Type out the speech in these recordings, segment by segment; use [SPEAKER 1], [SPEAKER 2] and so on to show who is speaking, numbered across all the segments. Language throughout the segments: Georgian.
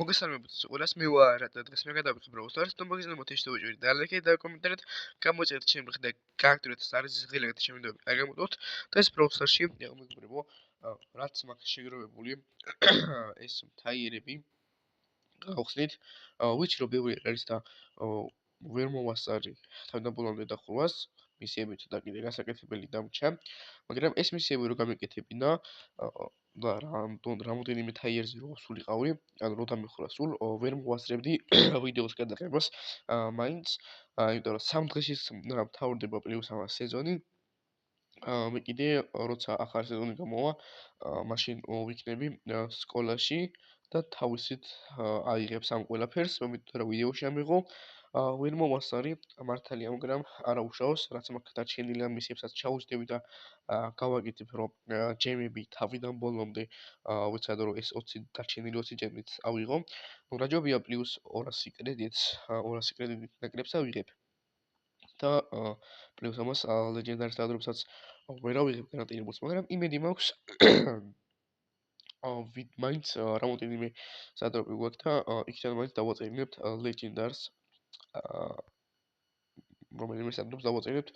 [SPEAKER 1] მოგესალმებით ყველას, მე ვარ დღეს მე გადავიხებ როუსტარს, თუ მაგის ნომოთეში შევიჭრით და ლайქით და კომენტარით გამოწერეთ ჩემი ხდა გააქტიურეთ არის ღილაკეთ შემიძლია არ გამოდოთ დღეს როუსტარში მეგობრებო რაც მაქვს შეგროვებული ეს თაიერები გავხსნით ვიცი რომ ბევრი არის და ვერ მოვასწარი თავდაპირველად დახურვას მისიები ცოტა კიდე გასაკეთებელი დამრჩა მაგრამ ეს მისიები რო გამეკეთებინა და რამოდენიმე თაიერზე რო სულიყავი ან რო დამეხურა სულ ვერ მოვასწრებდი ვიდეოს გადაღებას მაინც იმიტომ რომ 3 დღეში მთავრდება პლუს ამას სეზონი მე კიდე როცა ახალი სეზონი გამოვა, მაშინ ვიქნები სკოლაში და თავისით აიღებს ამ ყველაფერს, მომიტო რა ვიდეოში ამიღო, ვერ მოვასწარი მართალია, მაგრამ არა უშაოს, რაც მაქვს დარჩენილი ამ მისიებსაც ჩაუჯდები და გავაკეთებ, რომ ჯემები თავიდან ბოლომდე ვიცადო რომ ეს 20 დარჩენილი 20 ჯემით ავიღო. ნუ რაჯობია პლუს 200 კრედიტს, 200 კრედიტით ნაკლებს ავიღებ. და პლუს ამას ლეგენდარის დადრობსაც ვერ ავიღებ გარანტირებულს, მაგრამ იმედი მაქვს მაინც რამოდენიმე სადროპი გვაქვს და იქიდან მაინც დავაწერინებთ ლეგენდარს რომელიმე სადროპს დავაწერინებთ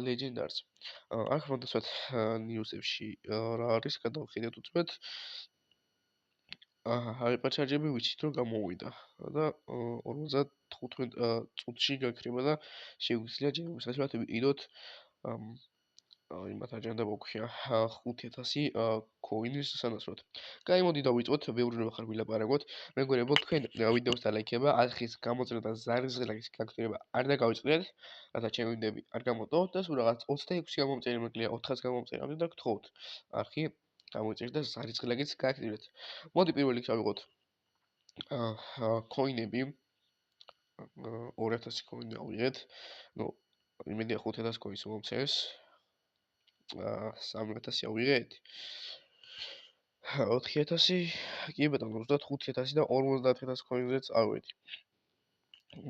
[SPEAKER 1] ლეგენდარს აქ როდესაც ნიუსებში რა არის გადავხედეთ უწმეთ ჰაიპერჩარჯები ვიცით რომ გამოვიდა და 55 წუთში გაქრება და შეგვიძლია ჯერმის საშუალებით ვიყიდოთ იმათ აჯანდა მოგვხია 5000 კოინის სანაცვლოდ. კაი, მოდი დავიწყოთ, ბევრი რომ ხარ ვილაპარაკოთ. მეგობრებო, თქვენ ვიდეოს დალაიქება, არხის გამოწვევა და ზარის ღილაკის გაქცევა არ დაგავიწყდეთ, რათა ჩემი ვიდეოები არ გამოტოვოთ და სულ რაღაც 26 გამომწერი მეკლია, 400 გამომწერი და გთხოვთ. არხი გამოიწერეთ და ზარის ღილაკიც გააქტიურეთ. მოდი პირველ რიგში ავიღოთ კოინები 2000 კოინი ავიღეთ. ნუ იმედია 5000 კოინს მომწეს. 3000 ავიღეთ 4000 კი ბატონო 35000 და 50000 კოინზეც ავედი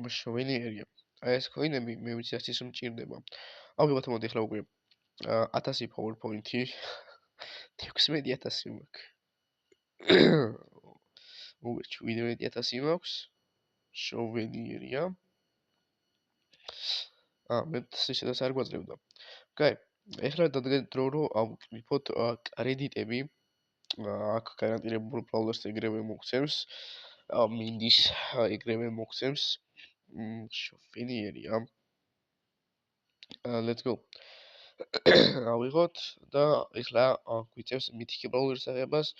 [SPEAKER 1] მშვენიერია აი ეს კოინები მე ვიცი ის მჭირდება ავიღოთ მოდი ახლა უკვე 1000 PowerPoint-ი 16000 მაქვს უკვე 17000 მაქვს მშვენიერია მე ისედაც არ გვაძლევდა კაი ეხლა დადგეთ დრო რომ ავკრიფოთ კრედიტები აქ გარანტირებულ ბრაუზერს ეგრევე მოგცემს მინდის ეგრევე მოგცემს შოფენიერია let's go ავიღოთ და ეხლა გვიწევს მითიკი ბრაუზერის აღებას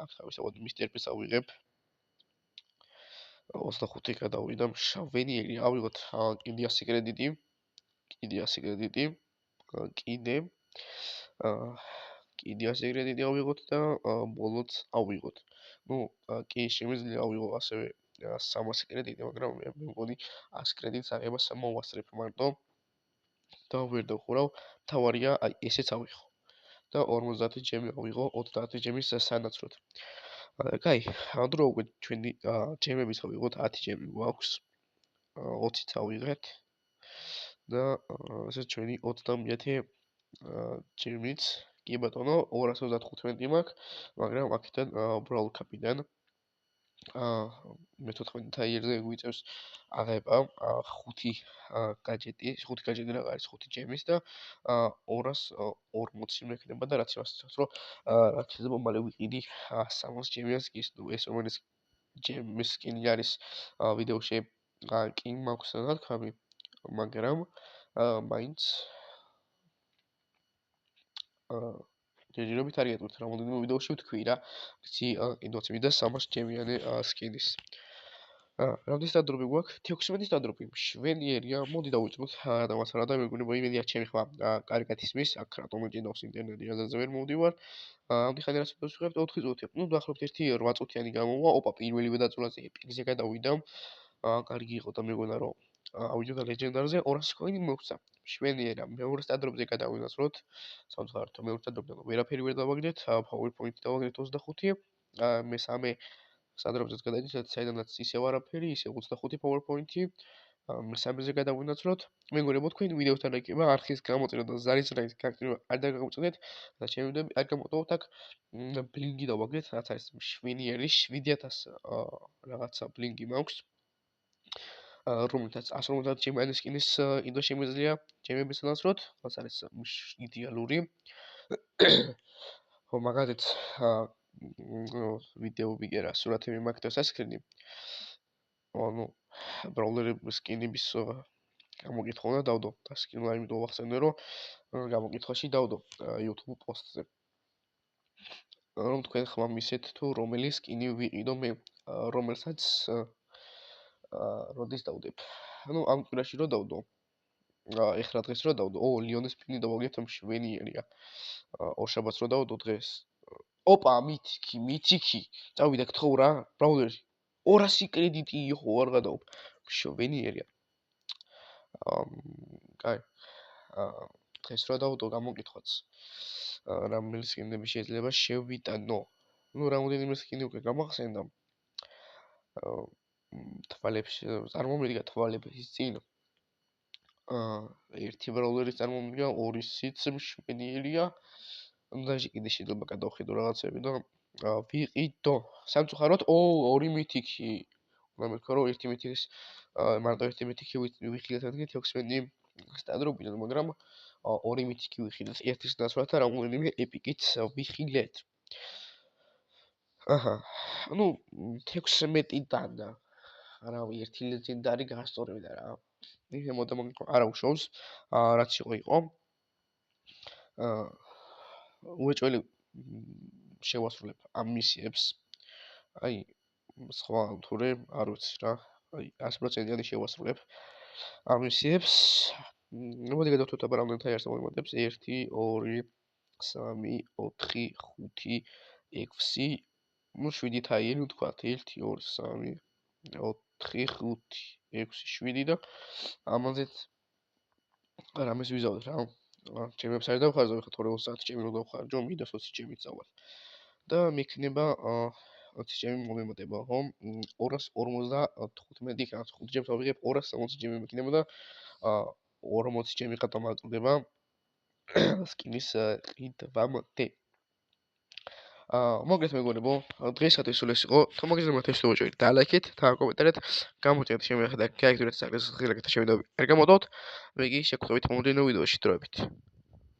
[SPEAKER 1] აქ თავისებურად მისტერ პის ავიღებ 25 გადავიდა შავენიერი ავიღოთ კიდე 100 კრედიტი კიდე 100 კრედიტი კიდე 100 კრედიტი ავიღოთ და ბოლოც ავიღოთ. ნუ კი შემიძლია ავიღო ასევე 300 კრედიტი, მაგრამ მე მგონი 100 კრედიტს აღებას მოვასწრებ მარტო და ვერ დავხურავ. თავარია აი ესეც ავიღო. და 50 ჯემი ავიღო 30 ჯემის სანაცვლოდ. კაი, დრო უკვე ჩვენი ჯემების ავიღოთ 10 ჯემი გვაქვს. 20-ც ავიღეთ. და ესე ჩვენი 30 ჯემიც კი ბატონო 235 მაქვს მაგრამ აქედან ბრაულ კაპიდან მე 14 თაიერზე გვიწევს აღება 5 გაჯეტი 5 გაჯეტი რა არის 5 ჯემის და 240 მექნება და რაც იმას რომ რაც შეიძლება მალე ვიყიდი 300 ჯემიას კი ეს რომელიც ჯემის სკინი არის ვიდეოში კი მაქვს თქვამი მაგრამ მაინც ჯერჯერობით არ იატვირთ რამოდენიმე ვიდეოში ვთქვი რა იცი კიდევაც მინდა 300 ჯემიანი სკინის რამდენი სადროპი გვაქვს 16 სადროპი მშვენიერია მოდი დავიწყოთ და მასალა და მეგობრებო იმედია ჩემი ხმა კარგად ისმის აქ რატომ მეჭიდავს ინტერნეტი რაზეც ვერ მოვდივარ ამდი ხანი რაც ვიხებთ 4 წუთი ნუ დაახლოებით 1 8 წუთიანი გამოვა ოპა პირველივე დაწოლაზე ეპიკზე გადავიდა კარგი იყო და მეგონა რომ ავიდო და ლეგენდარზე 200 კოინი მოგცა მშვენიერია მეორე სადროპზე გადავინაცვლოთ სამწუხაროდ მეორე სადროპზე ვერაფერი ვერ დავაგდეთ PowerPoint დავაგდეთ 25 მესამე სადროპზეც გადაიდეთ საიდანაც ისევ არაფერი ისევ 25 PowerPoint-ი მესამეზე გადავინაცვლოთ. მეგობრებო, თქვენ ვიდეოსთან ეკება არხის გამოწვევა და ზარის რაის გაქტირება არ დაგაგწოდეთ და ჩემი არ გამოტოვოთ აქ ბლინგი დავაგეთ, რაც არის 7,000 რაღაცა ბლინგი მაქვს. რომელთაც 150 ჩემიანი სკინის კიდო შემიძლია ჩემების ნაცვლად, რაც არის იდეალური. ხო, მაგალითად ვიდეო ვიგერა სურათები მაქვს და სასკრინი. ანუ ბრაულერების სკინების გამოკითხვა უნდა დავდო და სკინლა იმიტომ ვახსენე რომ გამოკითხვაში დავდო YouTube პოსტზე. რომ თქვენ ხმა მისცეთ თუ რომელი სკინი ვიყიდო მე, რომელსაც როდის დავდებ. ანუ ამ კვირაში რო დავდო. ეხლა დღეს რო დავდო. ლიონის სკინი დავაგეთ 7,000-ია. ორშაბათს რო დავდო დღეს. ოპა, მითიკი. წავიდა გთხოვ რა, ბრაულერი. 200 კრედიტი იყო, არ გადაობ. 7,000-ია. კაი. დღეს რო დავდო გამოკითხვაც. რომელი სკინები შეიძლება შევიტანო. ნუ რამოდენიმე სკინი უკვე გამახსენდა. თვალებში წარმომიდგა თვალების წინ. ერთი ბრაულერის წარმომიდგა, ორი სიც 7,000-ია. даже კიდე შეიძლება გადავხედო რაღაცები და ვიყიდო. სამწუხაროდ, ორი მითიკი. უნდა მეთქვა რომ ერთი მითიკის მარტო ერთი მითიკი ვიხილეთ ადგეთ 16 სტანდრობიდან, მაგრამ ორი მითიკი ვიხილეთ ერთის ნაცვლად და რამოდენიმე ეპიკით ვიხილეთ. აჰა. ну 16-დან არავი ერთი ლეგენდარი გასწორებდა რა. ისე მოდამ არა უშავს, რაც იყო. უეჭველი შევასრულებ ამ მისიებს. აი, სხვა თურე არ ვიცი რა. აი 100%-იანი შევასრულებ ამ მისიებს. მოდი გადავთვალოთ აბა რამდენი არის მომენტებს 1 2 3 4 5 6 ну 7 თაიერი ვთქვათ 1 2 3 4 5 6 7 და ამაზეც რამეს ვიზავთ რა. ჩემებს არ დავხარჯო, ხა 20 საათი ჩემი რო დავხარჯო, მინდა 20 ჩემი წავალ. და მექნება 20 ჩემი მომემატება, ხო? 255 ან 5 ჩემს ავიღებ 260 ჩემი მექნება და 40 ჩემი ხატა მარტდება სკინის ყიდვამდე. მოგეთ მეგობრებო, დღეისათვის სულ ეს იყო. თუ მოგეძებნათ ეს ვიდეო და ლაიქეთ და კომენტარით გამოწერეთ ჩემი ახლა და გაიგრძელეთ საკითხს ღირაკეთ ჩემი და არ გამოდოთ. მე კი შეგხვდებით მომდევნო ვიდეოში დროებით.